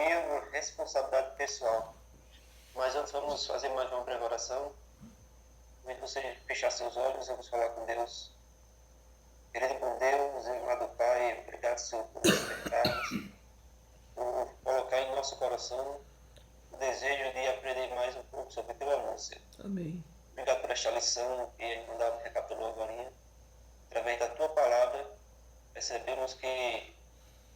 autonomia, uma responsabilidade pessoal. Mas antes vamos fazer mais uma breve oração. Quando você fechar seus olhos, vamos falar com Deus. Querido bom Deus, amado Pai, obrigado, Senhor, por nos despertarmos, por colocar em nosso coração o desejo de aprender mais um pouco sobre Teu amor, Senhor. Amém. Obrigado por esta lição que a irmandade recapitulou agora. Através da Tua palavra, percebemos que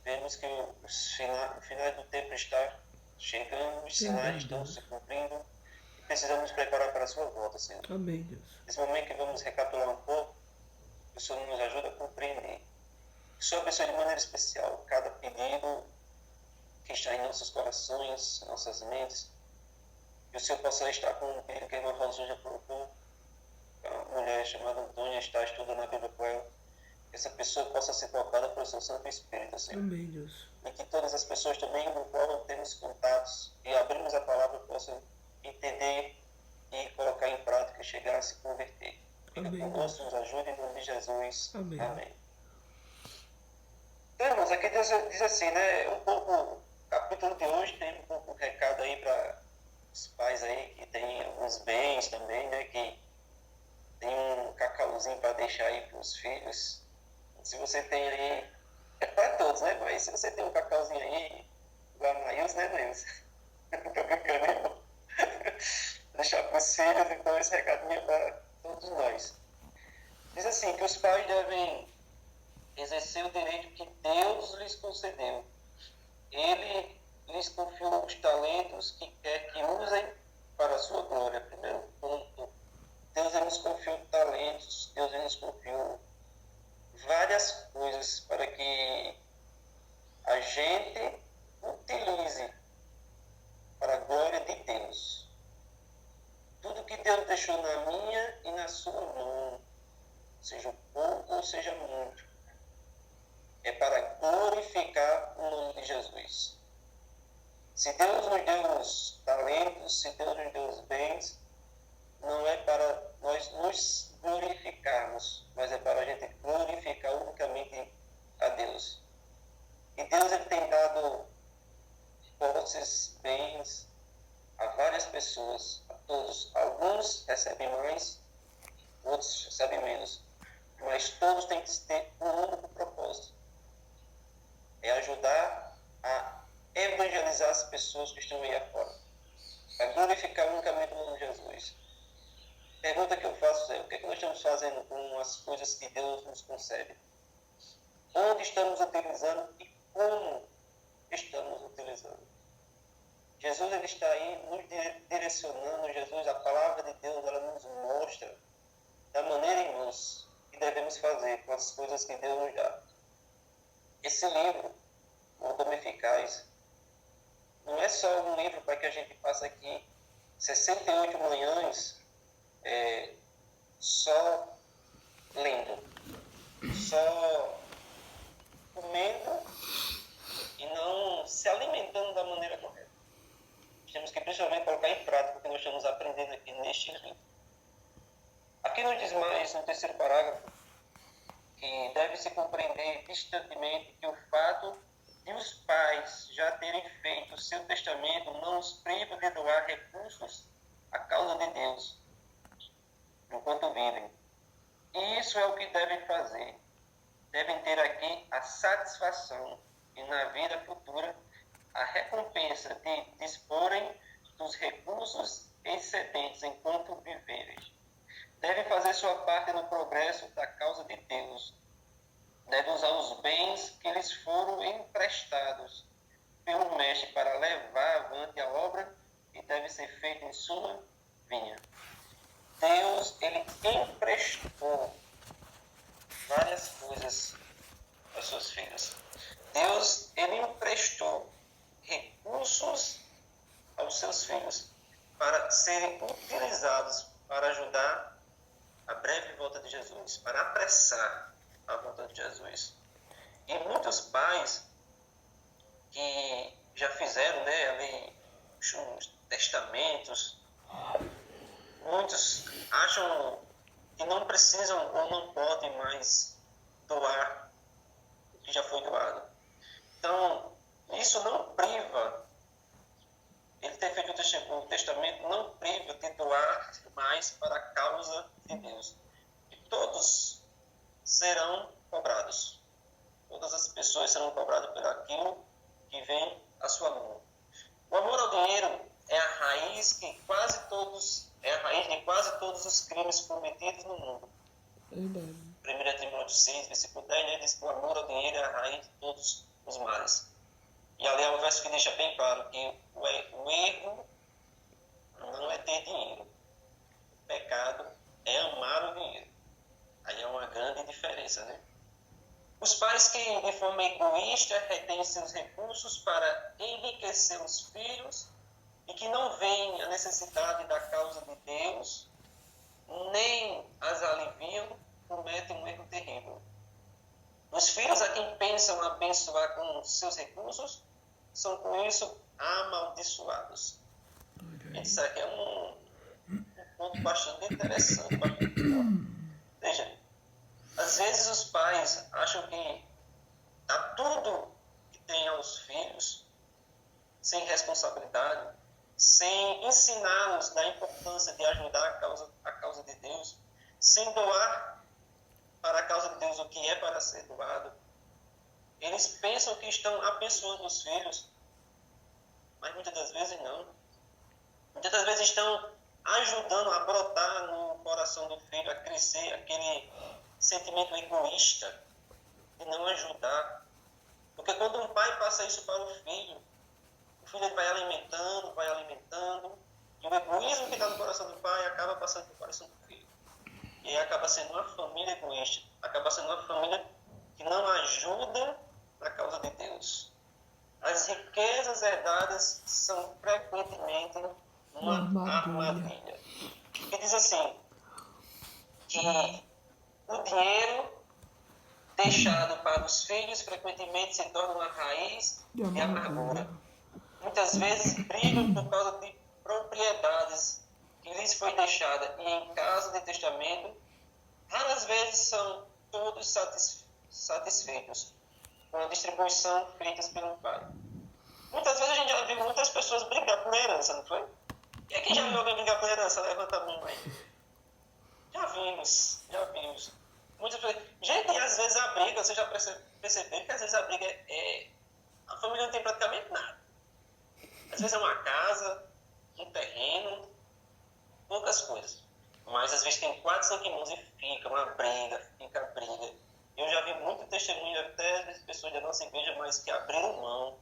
vemos que os finais do tempo está chegando, os sinais estão se cumprindo e precisamos nos preparar para a Sua volta, Senhor. Amém, Deus. Nesse momento que vamos recapitular um pouco, o Senhor nos ajuda a compreender. Que o Senhor abençoe de maneira especial cada pedido que está em nossos corações, nossas mentes. Que o Senhor possa estar com um pedido que a irmã Rosinha já colocou. Uma mulher chamada Antônia está estudando a Bíblia com ela. Que essa pessoa possa ser tocada pelo seu Santo Espírito, Senhor. Amém, Deus. E que todas as pessoas também com qual temos contatos e abrimos a palavra possam entender e colocar em prática e chegar a se converter. Fica conosco, nos ajude em nome de Jesus. Amém. Amém. Então, irmãos, aqui diz assim, né? Um pouco, o capítulo de hoje tem um pouco de recado aí para os pais aí que tem alguns bens também, né? Que tem um cacauzinho para deixar aí para os filhos. Se você tem aí, é para todos, né? Mas se você tem um cacauzinho aí, igual a Maílson, né, Maílson? Tô brincando, irmão. Deixar para os filhos, então esse recadinho é para todos nós. Diz assim, que os pais devem exercer o direito que Deus lhes concedeu. Ele lhes confiou os talentos que quer que usem para a sua glória. Primeiro ponto, Deus nos confiou talentos, Deus nos confiou várias coisas para que a gente utilize para a glória de Deus. Tudo que Deus deixou na minha e na sua mão, seja pouco ou seja muito, é para glorificar o nome de Jesus. Se Deus nos deu os talentos, se Deus nos deu os bens, não é para nós nos glorificarmos, mas é para a gente glorificar unicamente a Deus. E Deus ele tem dado posses, bens a várias pessoas, a todos. Alguns recebem mais, outros recebem menos, mas todos têm que ter um único propósito. É ajudar a evangelizar as pessoas que estão aí afora, a glorificar unicamente o nome de Jesus. A pergunta que eu faço é, o que é que nós estamos fazendo com as coisas que Deus nos concede? Onde estamos utilizando e como estamos utilizando? Jesus ele está aí nos direcionando. Jesus, a palavra de Deus, ela nos mostra da maneira, irmãos, que devemos fazer com as coisas que Deus nos dá. Esse livro, O Dom Eficaz, não é só um livro para que a gente passe aqui 68 manhãs só lendo, só comendo e não se alimentando da maneira correta. Temos que principalmente colocar em prática o que nós estamos aprendendo aqui neste livro. Aqui nos diz mais, no terceiro parágrafo, que deve-se compreender distantemente que o fato de os pais já terem feito o seu testamento não os priva de doar recursos à causa de Deus, enquanto vivem. E isso é o que devem fazer. Devem ter aqui a satisfação e na vida futura a recompensa de disporem dos recursos excedentes enquanto viverem. Devem fazer sua parte no progresso da causa de Deus. Devem usar os bens que lhes foram emprestados pelo Mestre para levar avante a obra que deve ser feita em sua vinha. Deus, ele emprestou várias coisas aos seus filhos. Deus, ele emprestou recursos aos seus filhos para serem utilizados para ajudar a breve volta de Jesus, para apressar a volta de Jesus. E muitos pais que já fizeram, né, ali, os testamentos, muitos acham que não precisam ou não podem mais doar o que já foi doado. Então, isso não priva o testamento não priva de doar mais para a causa de Deus. E todos serão cobrados. Todas as pessoas serão cobradas por aquilo que vem à sua mão. O amor ao dinheiro é a raiz de quase todos os crimes cometidos no mundo. Verdade. 1 Timóteo 6, versículo 10, diz que o amor ao dinheiro é a raiz de todos os males. E ali é um verso que deixa bem claro que o erro não é ter dinheiro. O pecado é amar o dinheiro. Aí é uma grande diferença, né? Os pais que, de forma egoísta, retêm seus recursos para enriquecer os filhos e que não veem a necessidade da causa de Deus, nem as aliviam, cometem um erro terrível. Os filhos a quem pensam abençoar com seus recursos são, com isso, amaldiçoados. Isso aqui é um ponto bastante interessante. Veja, às vezes os pais acham que dá tudo que tem aos filhos, sem responsabilidade, sem ensiná-los da importância de ajudar a causa de Deus, sem doar para a causa de Deus o que é para ser doado. Eles pensam que estão abençoando os filhos, mas muitas das vezes não. Muitas das vezes estão ajudando a brotar no coração do filho, a crescer aquele sentimento egoísta de não ajudar. Porque quando um pai passa isso para o filho ele vai alimentando, e o egoísmo que está no coração do pai acaba passando para o coração do filho. E aí acaba sendo uma família egoísta, acaba sendo uma família que não ajuda na causa de Deus. As riquezas herdadas são frequentemente uma armadilha. Que diz assim, que o dinheiro deixado para os filhos frequentemente se torna uma raiz de amargura. Muitas vezes brigam por causa de propriedades que lhes foi deixada e em caso de testamento, raras vezes são todos satisfeitos com a distribuição feita pelo pai. Muitas vezes a gente já viu muitas pessoas brigar por herança, não foi? E aqui já viu alguém brigar por herança? Levanta a mão aí. Já vimos. Muitas pessoas... Gente, e às vezes a briga, você já percebeu que às vezes a briga a família não tem praticamente nada. Às vezes é uma casa, um terreno, poucas coisas. Mas às vezes tem 4, 5 irmãos e fica uma briga. Eu já vi muito testemunho até das pessoas da nossa igreja, mas que abriram mão,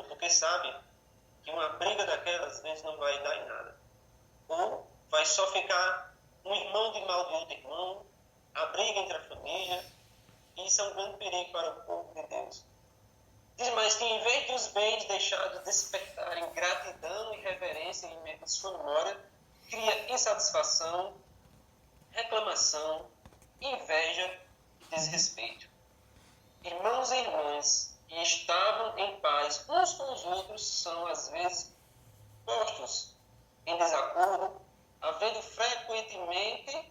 porque sabe que uma briga daquela às vezes não vai dar em nada. Ou vai só ficar um irmão de mal de outro irmão, a briga entre a família, e isso é um grande perigo para o povo de Deus. Diz mais que em vez de os bens deixados despertarem gratidão e reverência em meio à sua memória, cria insatisfação, reclamação, inveja e desrespeito. Irmãos e irmãs que estavam em paz uns com os outros são às vezes postos em desacordo, havendo frequentemente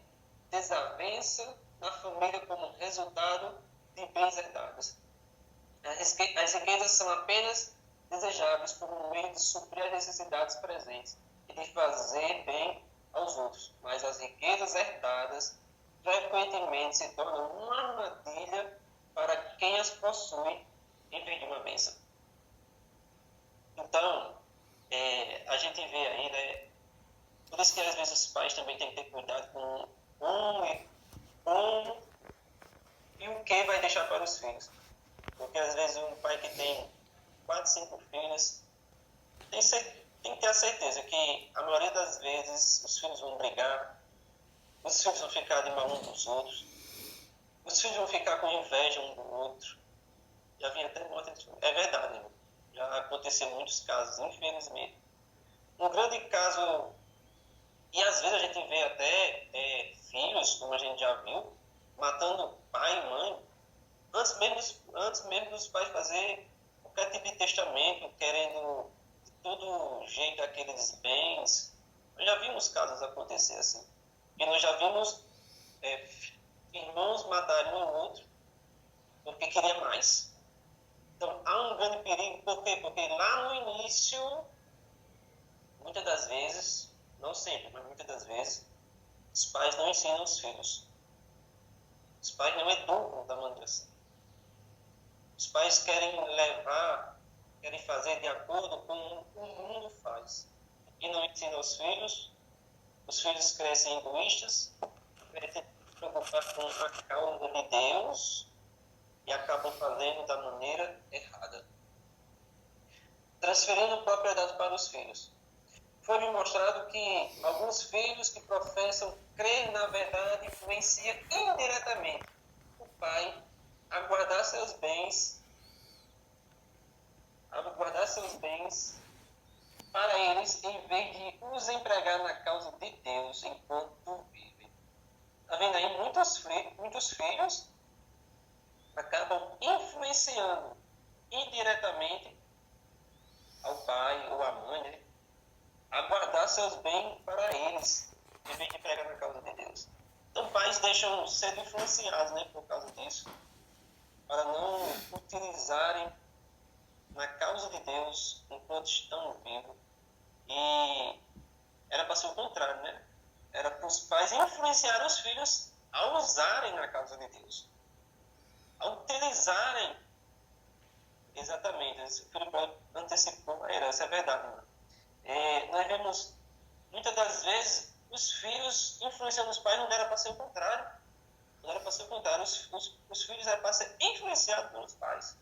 desavença na família como resultado de bens herdados. As riquezas são apenas desejáveis como um meio de suprir as necessidades presentes e de fazer bem aos outros, mas as riquezas herdadas frequentemente se tornam uma armadilha para quem as possui em vez de uma bênção. Então, a gente vê aí, né, por isso que às vezes os pais também têm que ter cuidado com como e o que vai deixar para os filhos. Porque às vezes um pai que tem 4, 5 filhos tem que ter a certeza que a maioria das vezes os filhos vão brigar, os filhos vão ficar de mal uns dos outros, os filhos vão ficar com inveja um do outro. Já vi até morte. É verdade, né? Já aconteceu muitos casos, infelizmente. Um grande caso, e às vezes a gente vê até filhos, como a gente já viu, matando pai e mãe, antes mesmo dos pais fazer qualquer tipo de testamento, querendo de todo jeito aqueles bens. Nós já vimos casos acontecer assim. E nós já vimos irmãos matarem um ao outro porque queria mais. Então há um grande perigo, por quê? Porque lá no início muitas das vezes, não sempre, mas muitas das vezes, os pais não ensinam os filhos. Os pais não educam da maneira assim. Os pais querem fazer de acordo com o que o mundo faz. E não ensinam os filhos crescem egoístas, crescem preocupados com a causa de Deus e acabam fazendo da maneira errada. Transferindo propriedade para os filhos. Foi-me mostrado que alguns filhos que professam crer na verdade influenciam indiretamente o pai a guardar seus bens para eles, em vez de os empregar na causa de Deus enquanto vivem. Está vendo aí? Muitos filhos acabam influenciando indiretamente ao pai ou à mãe, né, a guardar seus bens para eles, em vez de empregar na causa de Deus. Então, pais deixam ser influenciados, né, por causa disso, para não utilizarem na causa de Deus enquanto estão vivos. E era para ser o contrário, né? Era para os pais influenciar os filhos a usarem na causa de Deus, a utilizarem exatamente. Esse filho antecipou a herança, é verdade, mano. Nós vemos muitas das vezes os filhos influenciando os pais, não era para ser o contrário. Não era para ser o contrário. Os filhos eram para ser influenciados pelos pais.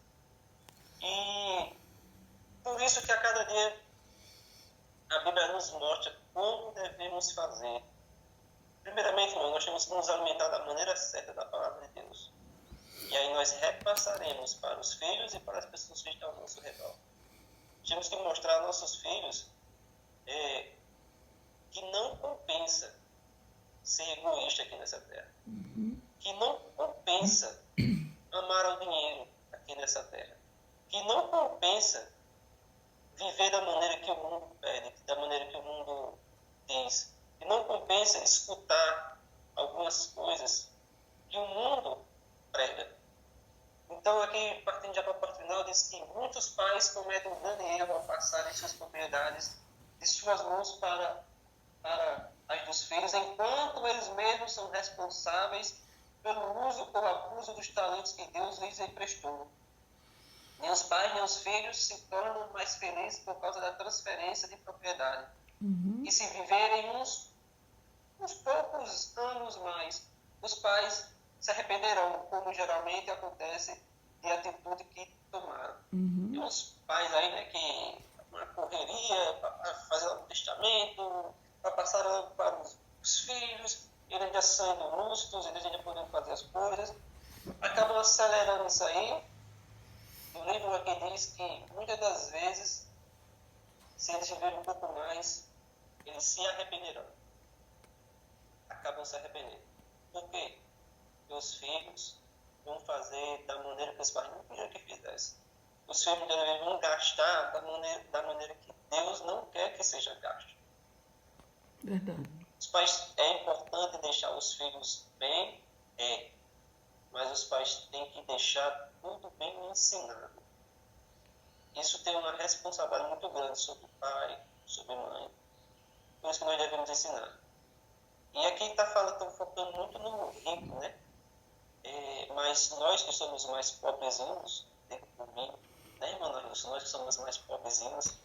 E por isso que a cada dia a Bíblia nos mostra como devemos fazer. Primeiramente, irmão, nós temos que nos alimentar da maneira certa da palavra de Deus. E aí nós repassaremos para os filhos e para as pessoas que estão ao nosso redor. Temos que mostrar aos nossos filhos que não compensa ser egoísta aqui nessa terra. Que não compensa amar ao dinheiro aqui nessa terra. Que não compensa viver da maneira que o mundo pede, da maneira que o mundo diz. Que não compensa escutar algumas coisas que o mundo prega. Então, aqui, partindo já para a parte final, diz que muitos pais cometem um grande erro ao passarem suas propriedades de suas mãos para as dos filhos, enquanto eles mesmos são responsáveis pelo uso ou abuso dos talentos que Deus lhes emprestou. Nem os pais nem os filhos se tornam mais felizes por causa da transferência de propriedade. E se viverem uns poucos anos mais, os pais se arrependerão, como geralmente acontece de atitude que tomaram. E os pais aí, né, que uma correria para fazer um testamento, para passar para os filhos, eles ainda sendo lúcidos, eles ainda podem fazer as coisas, acabam acelerando isso aí. O livro aqui diz que muitas das vezes, se eles viverem um pouco mais, eles se arrependerão. Acabam se arrependendo. Por quê? Porque os filhos vão fazer da maneira que os pais não queriam que fizessem. Os filhos vão gastar da maneira que Deus não quer que seja gasto. Verdade. Os pais, é importante deixar os filhos bem, mas os pais têm que deixar tudo bem ensinado. Isso tem uma responsabilidade muito grande sobre o pai, sobre a mãe. Por isso que nós devemos ensinar. E aqui estão focando muito no rico, né? Mas nós que somos mais pobrezinhos, por mim, né, irmão? Nós que somos mais pobrezinhos,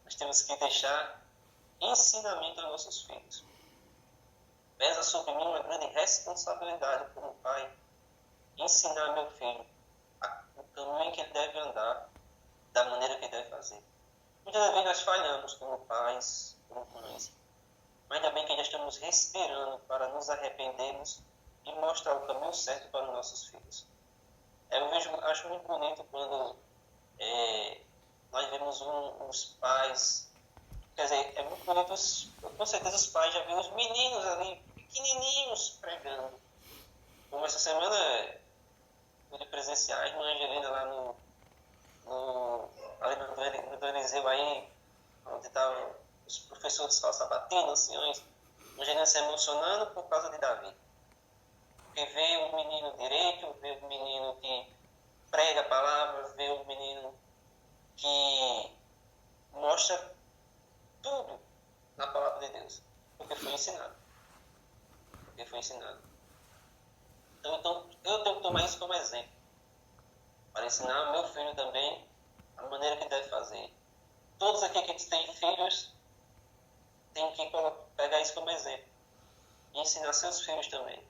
nós temos que deixar ensinamento aos nossos filhos. Pesa sobre mim uma grande responsabilidade como pai, ensinar meu filho o caminho que ele deve andar, da maneira que ele deve fazer. Muitas vezes nós falhamos como pais, como mães, mas ainda bem que já estamos respirando para nos arrependermos e mostrar o caminho certo para os nossos filhos. Acho muito bonito quando nós vemos uns pais, quer dizer, é muito bonito, com certeza os pais já viram os meninos ali, pequenininhos, pregando. Como essa semana pude presenciar a irmã Angelina lá ali no Eliseu aí, onde estavam os professores de escola sabatina, anciões, a Angelina se emocionando por causa de Davi. Porque vê o menino direito, vê o menino que prega a palavra, vê o menino que mostra tudo na palavra de Deus, porque foi ensinado. Porque foi ensinado. Então, eu tenho que tomar isso como exemplo, para ensinar meu filho também a maneira que deve fazer. Todos aqui que têm filhos têm que pegar isso como exemplo e ensinar seus filhos também.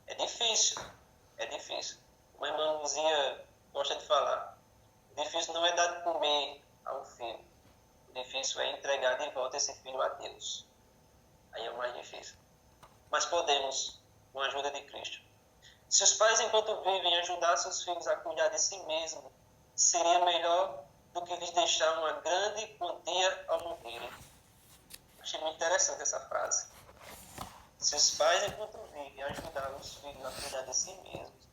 É difícil, é difícil. Uma irmã Luzia gosta de falar. O difícil não é dar de comer ao filho. O difícil é entregar de volta esse filho a Deus. Aí é o mais difícil. Mas podemos, com a ajuda de Cristo. Se os pais, enquanto vivem, ajudar seus filhos a cuidar de si mesmos, seria melhor do que lhes deixar uma grande quantia ao morrerem. Achei muito interessante essa frase. Se os pais, enquanto vivem, ajudar os filhos a cuidar de si mesmos,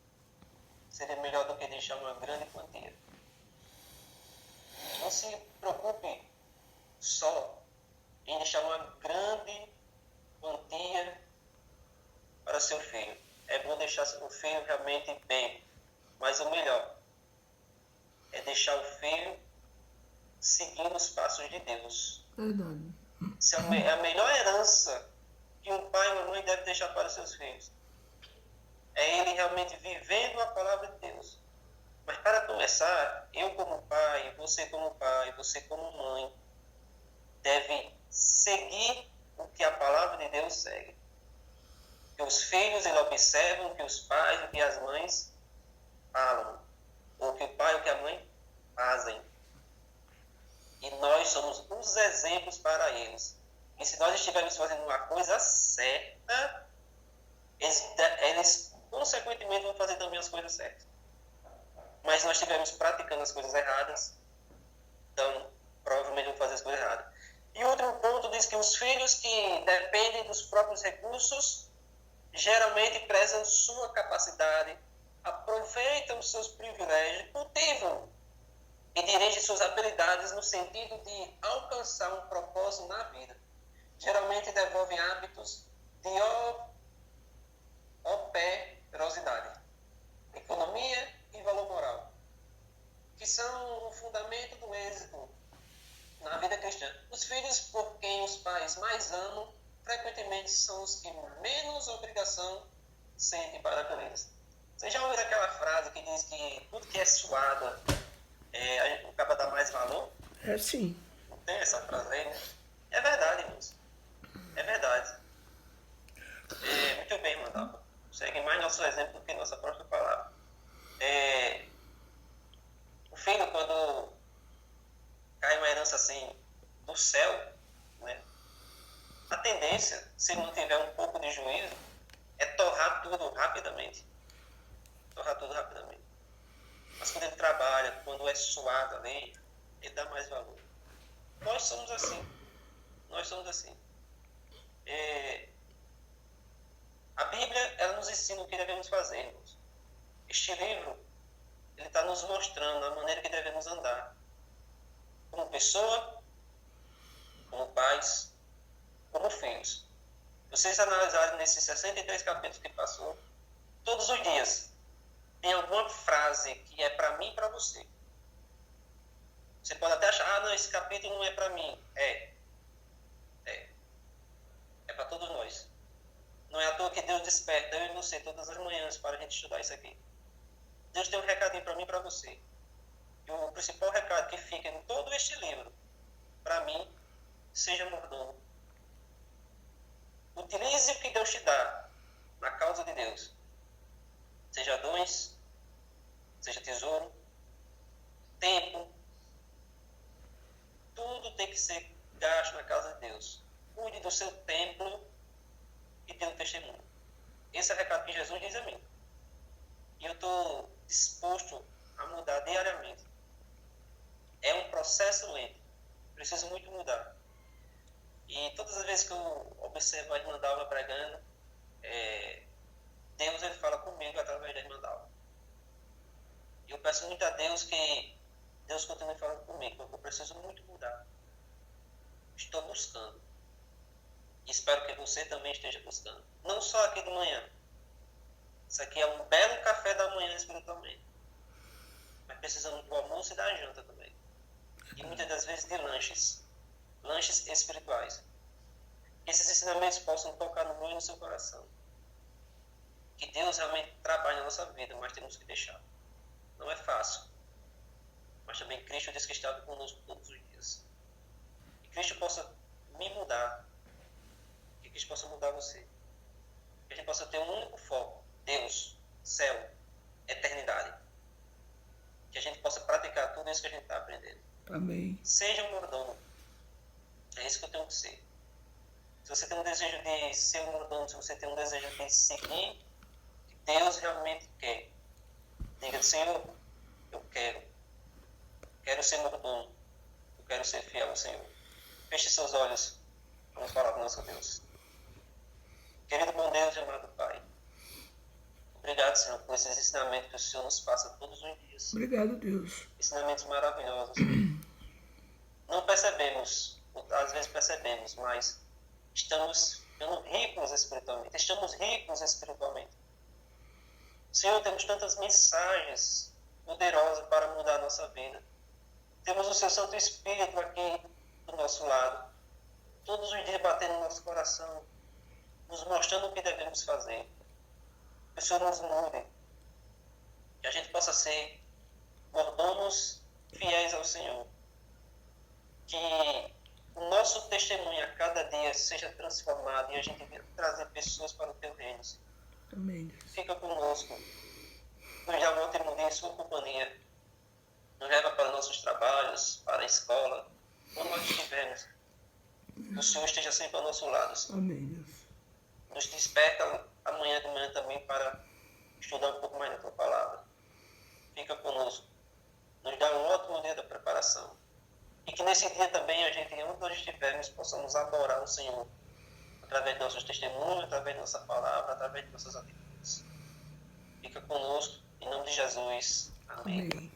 seria melhor do que deixar uma grande quantia. Não se preocupe só em deixar uma grande quantia para seu filho. É bom deixar o filho realmente bem, mas o melhor é deixar o filho seguindo os passos de Deus. Verdade. Essa é a melhor herança que um pai e uma mãe devem deixar para os seus filhos. É ele realmente vivendo a palavra de Deus. Mas para começar, eu como pai, você como mãe, deve seguir o que a palavra de Deus segue. Que os filhos eles observam o que os pais, o que as mães falam, ou que o pai, o que a mãe fazem. E nós somos os exemplos para eles. E se nós estivermos fazendo uma coisa certa, eles consequentemente vão fazer também as coisas certas. Mas se nós estivermos praticando as coisas erradas, então provavelmente vão fazer as coisas erradas. E outro ponto diz que os filhos que dependem dos próprios recursos geralmente prezam sua capacidade, aproveitam seus privilégios, cultivam e dirigem suas habilidades no sentido de alcançar um propósito na vida. Geralmente devolvem hábitos de operosidade, economia e valor moral, que são o fundamento do êxito na vida cristã. Os filhos por quem os pais mais amam, frequentemente são os que menos obrigação sentem para com eles. Vocês já ouviram aquela frase que diz que tudo que é suado, o cara dá mais valor? É sim. Não tem essa frase aí, né? É verdade, irmãos. É verdade. Muito bem, Mandal. Segue mais nosso exemplo do que nossa própria palavra. O filho, quando cai uma herança assim do céu, né? A tendência, se não tiver um pouco de juízo, é torrar tudo rapidamente. Mas quando ele trabalha, quando é suado ali, ele dá mais valor. Nós somos assim. A Bíblia, ela nos ensina o que devemos fazer, irmãos. Este livro, ele está nos mostrando a maneira que devemos andar. Como pessoa, como pais, como filhos. Vocês analisarem nesses 63 capítulos que passou, todos os dias, tem alguma frase que é para mim e para você. Você pode até achar, não, esse capítulo não é para mim. É para todos nós. Não é à toa que Deus desperta eu e você todas as manhãs para a gente estudar isso aqui. Deus tem um recadinho para mim e para você. E o principal recado que fica em todo este livro, para mim, seja mordomo. Utilize o que Deus te dá na causa de Deus. Seja dons, seja tesouro, tempo. Tudo tem que ser gasto na causa de Deus. Cuide do seu templo e tenha um testemunho. Esse é o recado que Jesus diz a mim. E eu estou disposto a mudar diariamente. É um processo lento. Preciso muito mudar. E todas as vezes que eu observo a irmã Dalva pregando, Deus ele fala comigo através da irmã Dalva. E eu peço muito a Deus que Deus continue falando comigo, porque eu preciso muito mudar. Estou buscando. E espero que você também esteja buscando. Não só aqui de manhã. Isso aqui é um belo café da manhã espiritualmente. Mas precisamos do almoço e da janta também. E muitas das vezes de lanches. Lanches espirituais. Que esses ensinamentos possam tocar no meu e no seu coração. Que Deus realmente trabalhe na nossa vida, mas temos que deixar. Não é fácil. Mas também Cristo diz que está conosco todos os dias. Que Cristo possa me mudar. Que Cristo possa mudar você. Que a gente possa ter um único foco. Deus, céu, eternidade. Que a gente possa praticar tudo isso que a gente está aprendendo. Amém. Seja um mordomo. É isso que eu tenho que ser. Se você tem um desejo de ser um mordomo, se você tem um desejo de seguir o que Deus realmente quer, diga, Senhor, eu quero ser mordomo, eu quero ser fiel ao Senhor. Feche seus olhos, vamos falar com o nosso Deus. Querido bom Deus e amado Pai, obrigado, Senhor, por esses ensinamentos que o Senhor nos passa todos os dias. Obrigado, Deus. Ensinamentos maravilhosos. Não percebemos, às vezes percebemos, mas estamos ficando ricos espiritualmente. Senhor, temos tantas mensagens poderosas para mudar a nossa vida. Temos o Seu Santo Espírito aqui do nosso lado, todos os dias batendo no nosso coração, nos mostrando o que devemos fazer. Que o Senhor nos mude, que a gente possa ser mordomos fiéis ao Senhor. Que o nosso testemunho a cada dia seja transformado e a gente venha trazer pessoas para o Teu reino. Amém, Deus. Fica conosco. Nos dá um ótimo dia em Sua companhia. Nos leva para nossos trabalhos, para a escola, onde nós estivermos. Que o Senhor esteja sempre ao nosso lado, Senhor. Amém, Deus. Nos desperta amanhã de manhã também para estudar um pouco mais da Tua palavra. Fica conosco. Nos dá um ótimo dia da preparação. E que nesse dia também a gente, onde nós estivermos, possamos adorar o Senhor. Através de nossos testemunhos, através de nossa palavra, através de nossas atitudes. Fica conosco, em nome de Jesus. Amém. Amém.